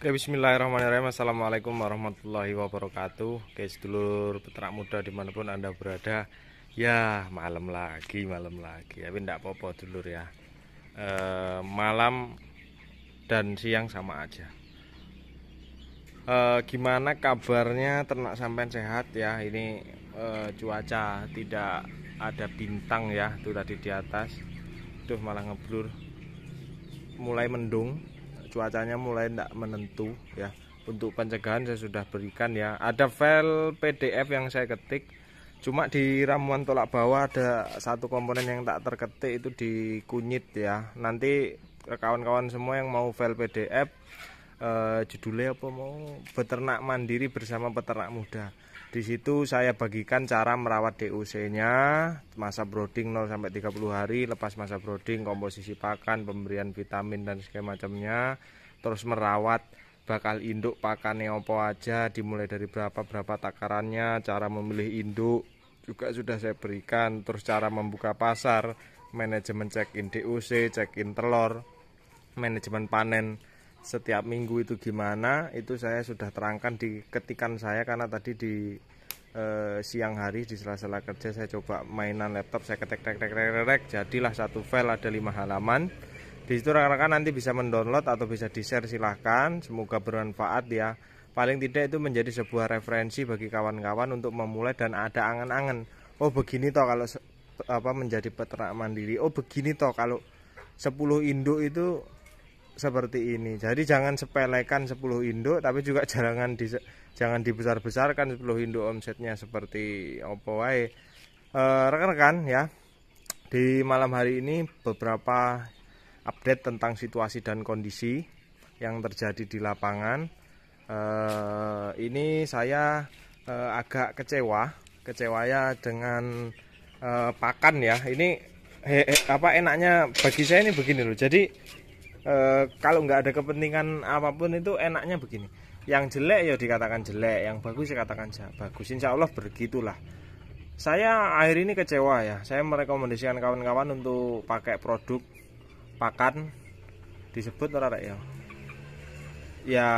Oke, bismillahirrahmanirrahim. Assalamualaikum warahmatullahi wabarakatuh. Oke, sedulur peternak muda dimanapun Anda berada. Ya, malam lagi. Tapi enggak apa-apa dulur ya. Malam dan siang sama aja. Gimana kabarnya ternak sampean sehat ya? Ini cuaca tidak ada bintang ya. Itu tadi di atas. Tuh malah ngeblur. Mulai mendung. Cuacanya mulai tidak menentu ya. Untuk pencegahan saya sudah berikan ya. Ada file PDF yang saya ketik. Cuma di ramuan tolak bawah ada satu komponen yang tak terketik, itu di kunyit ya. Nanti kawan-kawan semua yang mau file PDF, judulnya apa, mau beternak mandiri bersama peternak muda. Di situ saya bagikan cara merawat DUC-nya, masa brooding 0 sampai 30 hari, lepas masa brooding, komposisi pakan, pemberian vitamin dan segala macamnya, terus merawat bakal induk pakannya opo aja, dimulai dari berapa takarannya, cara memilih induk juga sudah saya berikan, terus cara membuka pasar, manajemen check-in DUC, check-in telur, manajemen panen setiap minggu itu gimana, itu saya sudah terangkan di ketikan saya. Karena tadi di siang hari di sela-sela kerja saya coba mainan laptop, saya ketek jadilah satu file, ada 5 halaman. Di situ rekan-rekan nanti bisa mendownload atau bisa di-share, silahkan. Semoga bermanfaat ya. Paling tidak itu menjadi sebuah referensi bagi kawan-kawan untuk memulai dan ada angan-angan. Oh begini toh kalau menjadi peternak mandiri. Oh begini toh kalau 10 induk itu seperti ini. Jadi jangan sepelekan 10 induk, tapi juga jangan dibesar-besarkan 10 induk omsetnya seperti opo wae. Rekan-rekan ya, di malam hari ini beberapa update tentang situasi dan kondisi yang terjadi di lapangan. Ini saya agak kecewa ya dengan pakan ya. Ini enaknya bagi saya ini begini loh. Jadi kalau nggak ada kepentingan apapun itu enaknya begini. Yang jelek ya dikatakan jelek, yang bagus ya katakan bagus. Insya Allah begitulah. Saya akhir ini kecewa ya. Saya merekomendasikan kawan-kawan untuk pakai produk pakan, disebut ora rek ya. Ya,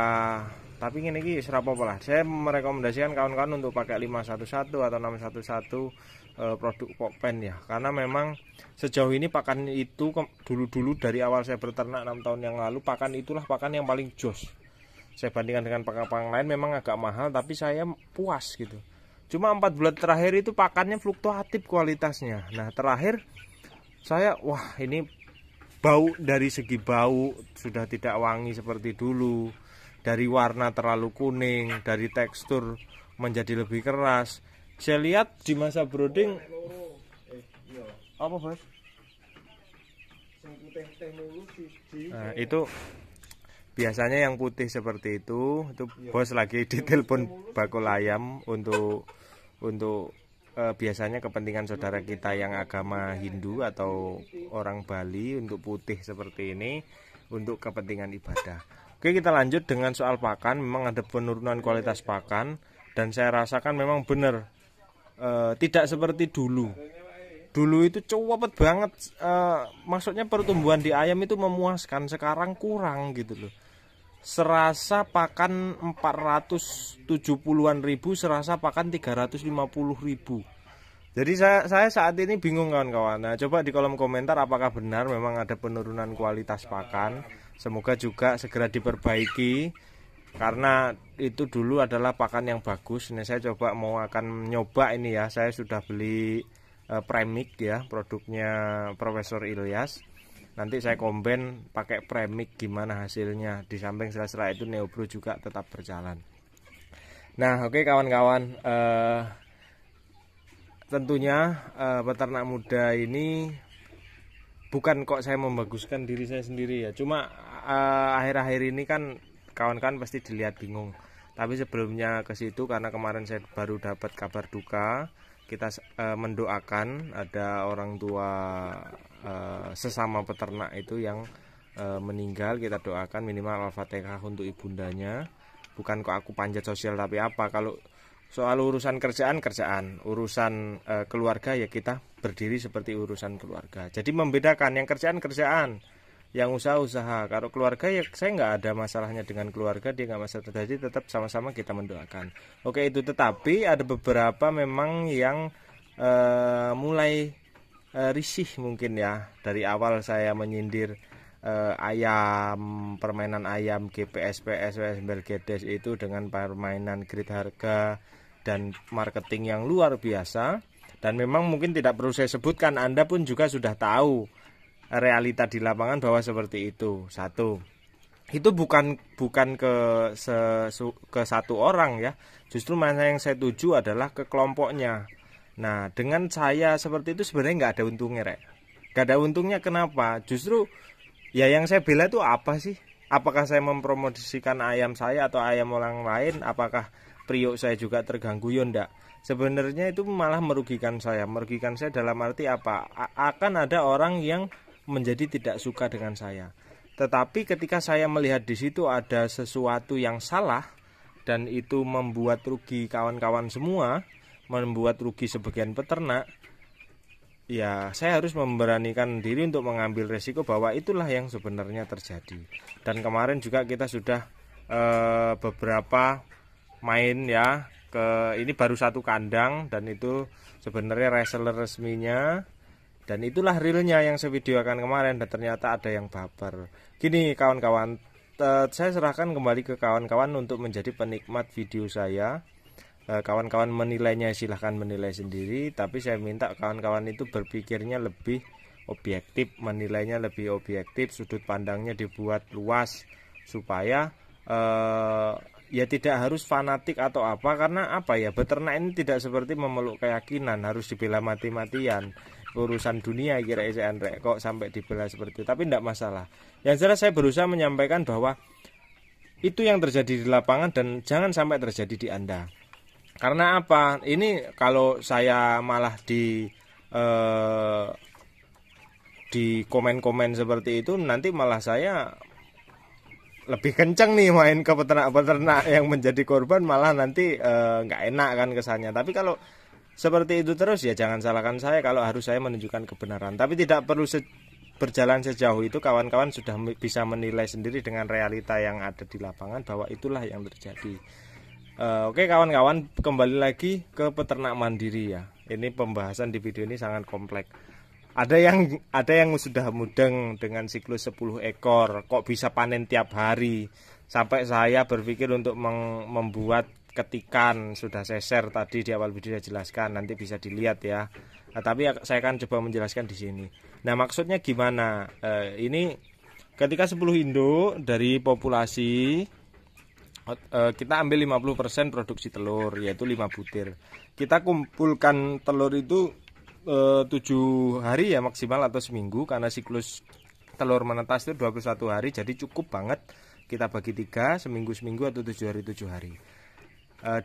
tapi ini serapopo lah. Saya merekomendasikan kawan-kawan untuk pakai 511 atau 611 produk Pokpen ya, karena memang sejauh ini pakan itu dulu dari awal saya berternak 6 tahun yang lalu, pakan itulah pakan yang paling jos. Saya bandingkan dengan pakan lain memang agak mahal, tapi saya puas gitu. Cuma 4 bulan terakhir itu pakannya fluktuatif kualitasnya. Nah terakhir saya wah ini bau, dari segi bau sudah tidak wangi seperti dulu, dari warna terlalu kuning, dari tekstur menjadi lebih keras. Saya lihat di masa brooding apa bos? Nah, itu biasanya yang putih seperti itu bos lagi ditelepon bakul ayam untuk biasanya kepentingan saudara kita yang agama Hindu atau orang Bali, untuk putih seperti ini untuk kepentingan ibadah. Oke, kita lanjut dengan soal pakan. Memang ada penurunan kualitas pakan dan saya rasakan memang benar. Tidak seperti dulu. Dulu itu cepet banget, maksudnya pertumbuhan di ayam itu memuaskan. Sekarang kurang gitu loh. Serasa pakan 470-an ribu, serasa pakan 350 ribu. Jadi saya saat ini bingung kawan-kawan. Nah, coba di kolom komentar apakah benar memang ada penurunan kualitas pakan. Semoga juga segera diperbaiki, karena itu dulu adalah pakan yang bagus. Ini saya coba mau akan nyoba ini ya. Saya sudah beli premix ya, produknya Profesor Ilyas. Nanti saya combine pakai premix, gimana hasilnya. Di samping sela-sela itu Neobro juga tetap berjalan. Nah oke kawan-kawan, tentunya peternak muda ini bukan kok saya membaguskan diri saya sendiri ya. Cuma akhir-akhir ini kan kawan-kawan pasti dilihat bingung. Tapi sebelumnya ke situ, karena kemarin saya baru dapat kabar duka, kita mendoakan ada orang tua sesama peternak itu yang meninggal. Kita doakan minimal Al-Fatihah untuk ibundanya. Bukan kok aku panjat sosial tapi apa, kalau soal urusan kerjaan, urusan keluarga ya kita berdiri seperti urusan keluarga. Jadi membedakan, yang kerjaan Yang usaha-usaha. Kalau keluarga ya saya nggak ada masalahnya dengan keluarga, dia nggak masalah terjadi, tetap sama-sama kita mendoakan. Oke itu, tetapi ada beberapa memang yang mulai risih mungkin ya. Dari awal saya menyindir ayam, permainan ayam GPS, PS, Belgedes itu dengan permainan grid harga dan marketing yang luar biasa. Dan memang mungkin tidak perlu saya sebutkan, Anda pun juga sudah tahu realita di lapangan bahwa seperti itu. Satu, itu bukan ke satu orang ya. Justru mana yang saya tuju adalah ke kelompoknya. Nah, dengan saya seperti itu sebenarnya nggak ada untungnya, Rek. Nggak ada untungnya kenapa? Justru ya yang saya bela itu apa sih? Apakah saya mempromosikan ayam saya atau ayam orang lain? Apakah priok saya juga terganggu? Ya enggak. Sebenarnya itu malah merugikan saya. Merugikan saya dalam arti apa? Akan ada orang yang menjadi tidak suka dengan saya. Tetapi ketika saya melihat di situ ada sesuatu yang salah dan itu membuat rugi kawan-kawan semua, membuat rugi sebagian peternak, ya saya harus memberanikan diri untuk mengambil resiko bahwa itulah yang sebenarnya terjadi. Dan kemarin juga kita sudah beberapa main ya, ini baru satu kandang dan itu sebenarnya reseller resminya, dan itulah realnya yang saya videokan kemarin, dan ternyata ada yang baper. Gini kawan-kawan, saya serahkan kembali ke kawan-kawan untuk menjadi penikmat video saya. Kawan-kawan menilainya silahkan menilai sendiri, tapi saya minta kawan-kawan itu berpikirnya lebih objektif, menilainya lebih objektif, sudut pandangnya dibuat luas supaya ya tidak harus fanatik atau apa. Karena apa ya, beternak ini tidak seperti memeluk keyakinan harus dibela mati-matian. Urusan dunia kira-kira Andre kok sampai dibela seperti itu, tapi tidak masalah. Yang jelas saya berusaha menyampaikan bahwa itu yang terjadi di lapangan dan jangan sampai terjadi di Anda. Karena apa? Ini kalau saya malah di komen-komen seperti itu, nanti malah saya lebih kenceng nih main ke peternak-peternak yang menjadi korban, malah nanti nggak enak kan kesannya. Tapi kalau seperti itu terus ya jangan salahkan saya kalau harus saya menunjukkan kebenaran. Tapi tidak perlu berjalan sejauh itu, kawan-kawan sudah bisa menilai sendiri dengan realita yang ada di lapangan bahwa itulah yang terjadi. Oke kawan-kawan, kembali lagi ke peternak mandiri ya. Ini pembahasan di video ini sangat kompleks. Ada yang sudah mudeng dengan siklus 10 ekor, kok bisa panen tiap hari. Sampai saya berpikir untuk membuat ketikan, sudah saya share tadi di awal video, saya jelaskan, nanti bisa dilihat ya. Nah, tapi saya akan coba menjelaskan di sini. Nah, maksudnya gimana? Ini ketika 10 induk dari populasi, kita ambil 50% produksi telur, yaitu 5 butir. Kita kumpulkan telur itu 7 hari ya maksimal atau seminggu, karena siklus telur menetas itu 21 hari, jadi cukup banget kita bagi 3, seminggu atau 7 hari 7 hari.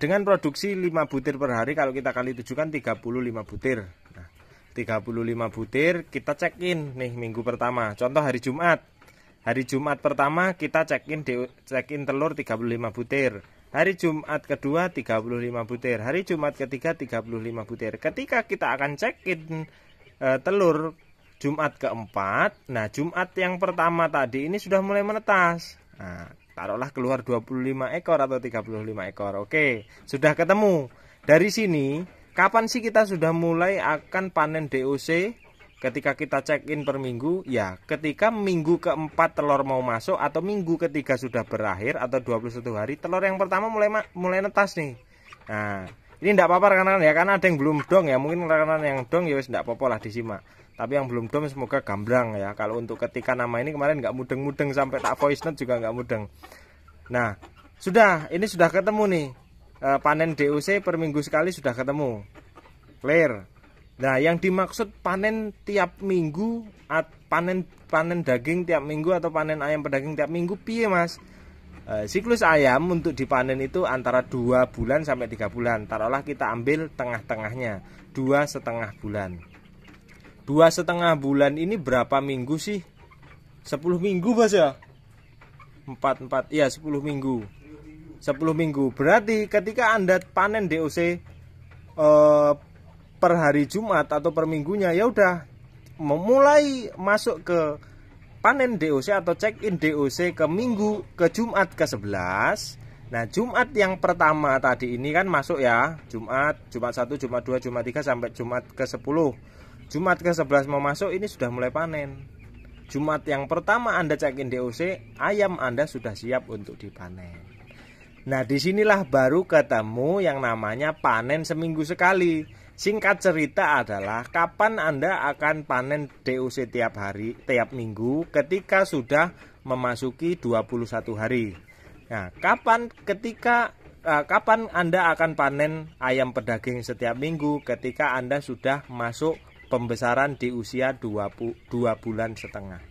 Dengan produksi 5 butir per hari, kalau kita kali 7 kan 35 butir. Nah, 35 butir kita check in nih minggu pertama. Contoh hari Jumat. Hari Jumat pertama kita check in telur 35 butir. Hari Jumat kedua 35 butir. Hari Jumat ketiga 35 butir. Ketika kita akan check in telur Jumat keempat, nah Jumat yang pertama tadi ini sudah mulai menetas. Nah, taruhlah keluar 25 ekor atau 35 ekor. Oke, sudah ketemu. Dari sini, kapan sih kita sudah mulai akan panen DOC? Ketika kita check in per minggu, ya ketika minggu keempat telur mau masuk atau minggu ketiga sudah berakhir atau 21 hari, telur yang pertama mulai netas nih. Nah, ini enggak apa-apa rekan-rekan ya, karena ada yang belum dong ya. Mungkin rekan-rekan yang dong ya wis enggak apa-apa lah disimak. Tapi yang belum dom semoga gamblang ya. Kalau untuk ketika nama ini kemarin nggak mudeng-mudeng, sampai tak voice note juga nggak mudeng. Nah, ini sudah ketemu nih. Panen DOC per minggu sekali sudah ketemu. Clear. Nah, yang dimaksud panen tiap minggu, panen daging tiap minggu atau panen ayam pedaging tiap minggu, piye Mas? Siklus ayam untuk dipanen itu antara 2 bulan sampai 3 bulan. Taruhlah kita ambil tengah-tengahnya, 2,5 bulan. 2,5 bulan ini berapa minggu sih? 10 minggu Mas ya? 4 ya 10 minggu. 10 minggu. Berarti ketika Anda panen DOC per hari Jumat atau per minggunya, ya udah mulai masuk ke panen DOC atau check-in DOC ke Jumat ke-11. Nah, Jumat yang pertama tadi ini kan masuk ya, Jumat 1, Jumat 2, Jumat 3 sampai Jumat ke-10. Jumat ke-11 mau masuk, ini sudah mulai panen. Jumat yang pertama Anda check-in DOC, ayam Anda sudah siap untuk dipanen. Nah, disinilah baru ketemu yang namanya panen seminggu sekali. Singkat cerita adalah kapan Anda akan panen DOC tiap hari, tiap minggu ketika sudah memasuki 21 hari. Nah, kapan Anda akan panen ayam pedaging setiap minggu ketika Anda sudah masuk pembesaran di usia 2 bulan setengah.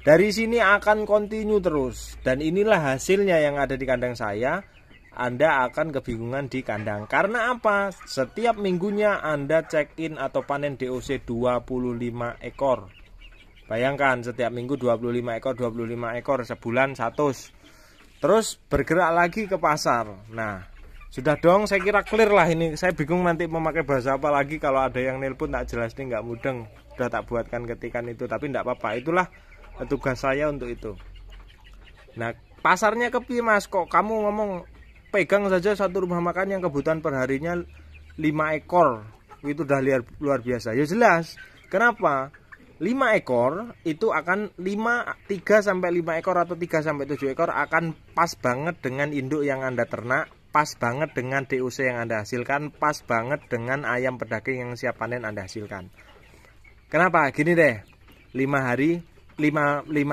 Dari sini akan kontinu terus, dan inilah hasilnya yang ada di kandang saya. Anda akan kebingungan di kandang. Karena apa? Setiap minggunya Anda check-in atau panen DOC 25 ekor. Bayangkan setiap minggu 25 ekor, sebulan 100. Terus bergerak lagi ke pasar. Nah, sudah dong, saya kira clear lah ini. Saya bingung nanti memakai bahasa apa lagi, kalau ada yang nelpon tak jelas nih, nggak mudeng. Sudah tak buatkan ketikan itu, tapi tidak apa-apa. Itulah tugas saya untuk itu. Nah, pasarnya kepi mas, kok kamu ngomong pegang saja satu rumah makan yang kebutuhan perharinya 5 ekor, itu udah luar biasa. Ya jelas, kenapa? 5 ekor itu akan 3 sampai 5 ekor atau 3 sampai 7 ekor akan pas banget dengan induk yang Anda ternak, pas banget dengan DOC yang Anda hasilkan, pas banget dengan ayam pedaging yang siap panen Anda hasilkan. Kenapa? Gini deh, 5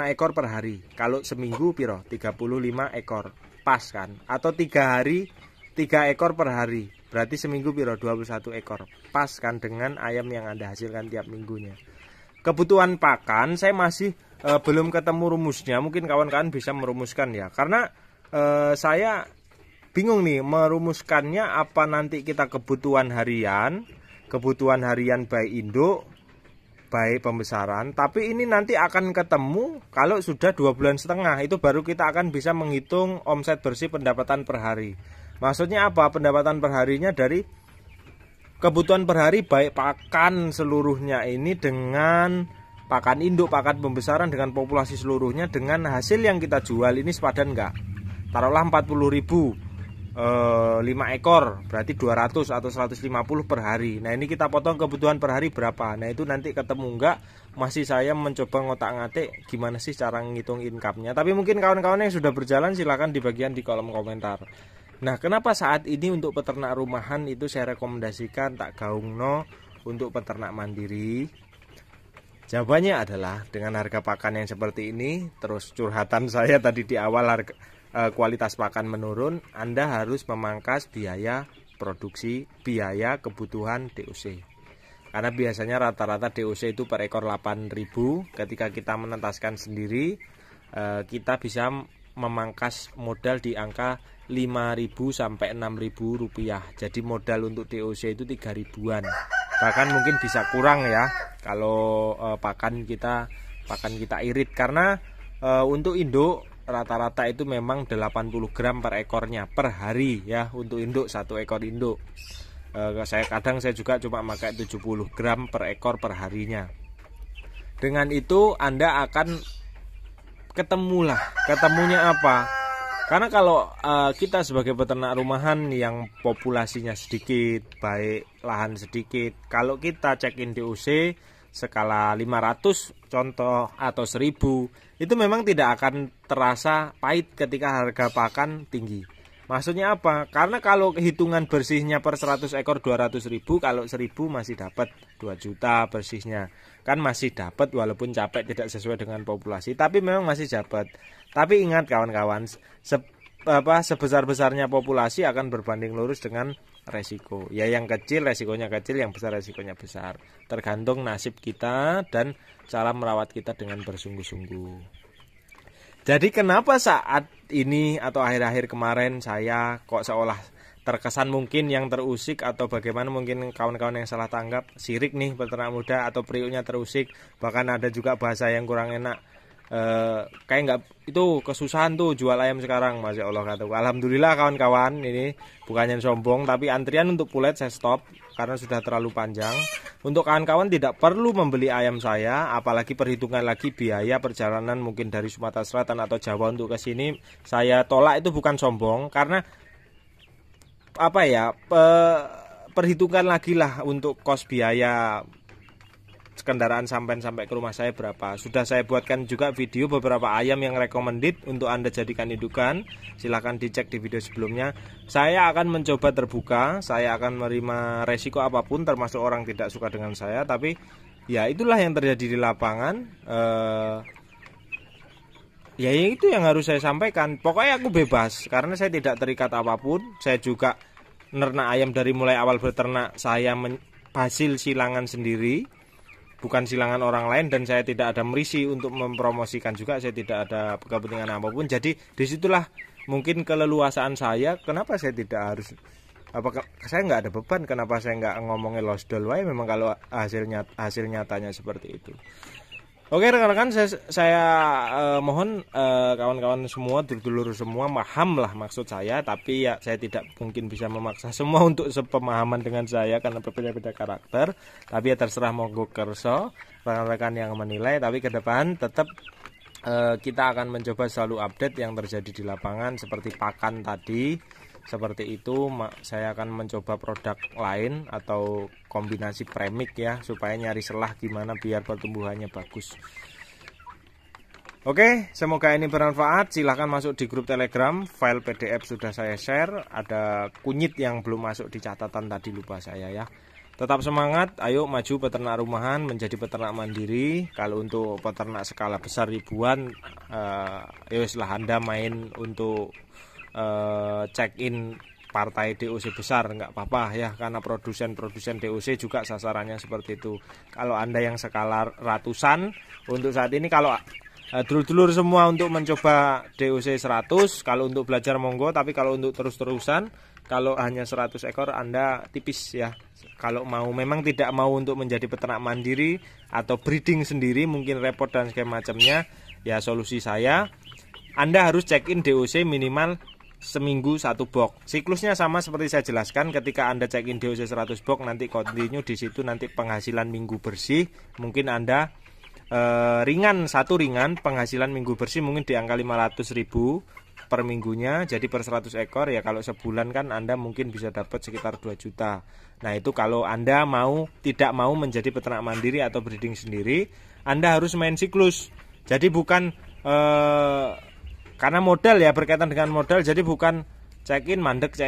ekor per hari. Kalau seminggu piro? 35 ekor. Pas kan? Atau 3 hari 3 ekor per hari. Berarti seminggu piro? 21 ekor. Pas kan dengan ayam yang Anda hasilkan tiap minggunya. Kebutuhan pakan saya masih belum ketemu rumusnya. Mungkin kawan-kawan bisa merumuskan ya. Karena saya bingung nih merumuskannya, apa nanti kita kebutuhan harian baik induk baik pembesaran, tapi ini nanti akan ketemu kalau sudah 2 bulan setengah. Itu baru kita akan bisa menghitung omset bersih pendapatan per hari. Maksudnya apa? Pendapatan per harinya dari kebutuhan per hari baik pakan seluruhnya ini dengan pakan induk, pakan pembesaran dengan populasi seluruhnya, dengan hasil yang kita jual ini sepadan enggak? Taruhlah 40.000, 5 ekor berarti 200 atau 150 per hari. Nah, ini kita potong kebutuhan per hari berapa. Nah, itu nanti ketemu enggak? Masih saya mencoba ngotak-ngatik gimana sih cara ngitung income-nya. Tapi mungkin kawan-kawan yang sudah berjalan silahkan di bagian di kolom komentar. Nah, kenapa saat ini untuk peternak rumahan itu saya rekomendasikan tak gaungno untuk peternak mandiri? Jawabannya adalah dengan harga pakan yang seperti ini, terus curhatan saya tadi di awal, kualitas pakan menurun, Anda harus memangkas biaya produksi, biaya kebutuhan DOC. Karena biasanya rata-rata DOC itu per ekor 8.000. Ketika kita menetaskan sendiri, kita bisa memangkas modal di angka 5.000 sampai 6.000 rupiah. Jadi modal untuk DOC itu 3.000-an. Bahkan mungkin bisa kurang ya kalau pakan kita irit. Karena untuk induk rata-rata itu memang 80 gram per ekornya per hari ya, untuk induk, 1 ekor induk. Saya juga cuma pakai 70 gram per ekor per harinya. Dengan itu Anda akan ketemunya apa? Karena kalau kita sebagai peternak rumahan yang populasinya sedikit, baik lahan sedikit, kalau kita check-in DOC skala 500 contoh atau 1000, itu memang tidak akan terasa pahit ketika harga pakan tinggi. Maksudnya apa? Karena kalau hitungan bersihnya per 100 ekor 200.000, kalau 1000 masih dapat 2 juta bersihnya. Kan masih dapat walaupun capek tidak sesuai dengan populasi, tapi memang masih dapat. Tapi ingat kawan-kawan, sebesar-besarnya populasi akan berbanding lurus dengan resiko. Ya, yang kecil resikonya kecil, yang besar resikonya besar. Tergantung nasib kita dan cara merawat kita dengan bersungguh-sungguh. Jadi kenapa saat ini atau akhir-akhir kemarin saya kok seolah terkesan mungkin yang terusik, atau bagaimana, mungkin kawan-kawan yang salah tanggap, sirik nih peternak muda atau priuknya terusik, bahkan ada juga bahasa yang kurang enak, kayak nggak, itu kesusahan tuh jual ayam sekarang. Masya Allah kata. Alhamdulillah kawan-kawan, ini bukannya sombong, tapi antrian untuk pulet saya stop. karena sudah terlalu panjang. Untuk kawan-kawan tidak perlu membeli ayam saya, apalagi perhitungan lagi biaya perjalanan mungkin dari Sumatera Selatan atau Jawa untuk ke sini. Saya tolak, itu bukan sombong, karena apa ya, perhitungkan lagi lah untuk kos biaya kendaraan sampai ke rumah saya berapa. Sudah saya buatkan juga video beberapa ayam yang recommended untuk Anda jadikan indukan. Silahkan dicek di video sebelumnya. Saya akan mencoba terbuka, saya akan menerima resiko apapun, termasuk orang tidak suka dengan saya. Tapi ya itulah yang terjadi di lapangan. Ya itu yang harus saya sampaikan. Pokoknya aku bebas, karena saya tidak terikat apapun. Saya juga nernak ayam dari mulai awal beternak. Saya hasil silangan sendiri, bukan silangan orang lain, dan saya tidak ada merisi untuk mempromosikan juga. Saya tidak ada kepentingan apapun. Jadi disitulah mungkin keleluasaan saya. Kenapa saya tidak harus, apakah saya nggak ada beban? Kenapa saya nggak ngomongin losdol wae? Memang kalau hasil nyatanya seperti itu. Oke rekan-rekan, saya mohon kawan-kawan semua, dulur-dulur semua paham lah maksud saya. Tapi ya saya tidak mungkin bisa memaksa semua untuk sepemahaman dengan saya, karena berbeda-beda karakter. Tapi ya terserah monggo kerso rekan-rekan yang menilai. Tapi ke depan tetap kita akan mencoba selalu update yang terjadi di lapangan. Seperti pakan tadi, seperti itu saya akan mencoba produk lain atau kombinasi premik ya, supaya nyari selah gimana biar pertumbuhannya bagus. Oke, semoga ini bermanfaat. Silahkan masuk di grup Telegram, file PDF sudah saya share. Ada kunyit yang belum masuk di catatan tadi, lupa saya ya. Tetap semangat, ayo maju peternak rumahan menjadi peternak mandiri. Kalau untuk peternak skala besar ribuan, ya weslah Anda main untuk check in partai DOC besar nggak apa-apa ya, karena produsen DOC juga sasarannya seperti itu. Kalau Anda yang skala ratusan, untuk saat ini kalau dulur-dulur semua untuk mencoba DOC 100, kalau untuk belajar monggo. Tapi kalau untuk terus-terusan, kalau hanya 100 ekor Anda tipis ya. Kalau mau, memang tidak mau untuk menjadi peternak mandiri atau breeding sendiri, mungkin repot dan segala macamnya, ya solusi saya, Anda harus check in DOC minimal seminggu 1 box. Siklusnya sama seperti saya jelaskan. Ketika Anda check in DOC 100 box, nanti continue di situ, nanti penghasilan minggu bersih. Mungkin Anda ringan penghasilan minggu bersih mungkin di angka 500.000 per minggunya. Jadi per 100 ekor ya, kalau sebulan kan Anda mungkin bisa dapat sekitar 2 juta. Nah itu kalau Anda tidak mau menjadi peternak mandiri atau breeding sendiri, Anda harus main siklus. Jadi bukan karena modal ya, berkaitan dengan modal, jadi bukan check in mandek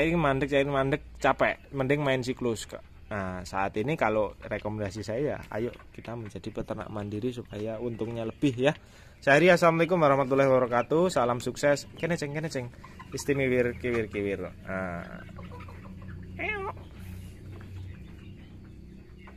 capek, mending main siklus. Nah saat ini kalau rekomendasi saya, ayo kita menjadi peternak mandiri supaya untungnya lebih ya. Saya Ria, assalamualaikum warahmatullahi wabarakatuh, salam sukses. Kene ceng istimewir kiwir.